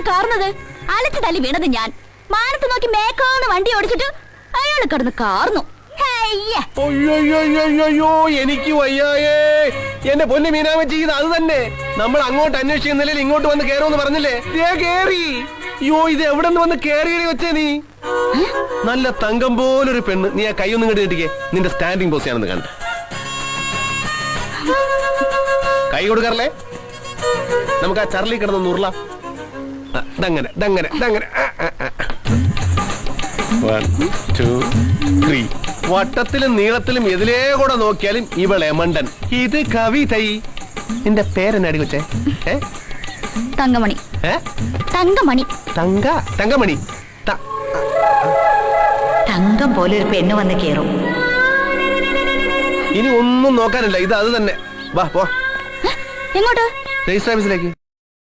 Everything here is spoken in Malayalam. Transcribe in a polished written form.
കാർന്നത്? അലച്ചു തല്ലി വീണത് ഞാൻ. മാനത്ത് നോക്കി മേക്കാന്ന് വണ്ടി ഓടിച്ചിട്ട് അയാള് കിടന്ന് കാർന്നു. അയ്യോ എനിക്ക് വയ്യായേ. എന്റെ പൊന്നു മീനാമച്ചി, ഇത് അത് തന്നെ. നമ്മൾ അങ്ങോട്ട് അന്വേഷിക്കുന്നില്ല, ഇങ്ങോട്ട് വന്ന് കേറുമെന്ന് പറഞ്ഞില്ലേ? കേറി. അയ്യോ, ഇത് എവിടെ നിന്ന് വന്ന് കേറിയടി വെച്ചേ നീ? നല്ല തങ്കം പോലൊരു പെണ്ണ്. നീ ആ കൈയൊന്നും ഇങ്ങോട്ട് കിട്ടിക്കേ. നിന്റെ സ്റ്റാൻഡിങ് പോസ്റ്റ് ആണെന്ന് കണ്ട. കൈ കൊടുക്കാറില്ലേ? നമുക്ക് ആ ചർലി കിടന്ന് ഉരുള. ദങ്ങനെ ദങ്ങനെ ദങ്ങനെ. 1 2 3. വട്ടത്തിലും നീളത്തിലും എതിലേ കൂടെ നോക്കിയാലും ഇവളെ മണ്ടൻ. ഇത് കവിതൈ. നിന്റെ പേരെന്നാടി കൊച്ചേ? തങ്കമണി. തങ്കമണി. തങ്കമണി. തങ്കം പോലെ ഒരു പെണ്ണ് വന്ന് കേറും. ഇനി ഒന്നും നോക്കാനില്ല, ഇത് അത് തന്നെ. വാ പോ. എങ്ങോട്ട്? രജിസ്റ്റർ ഓഫീസിലേക്ക്.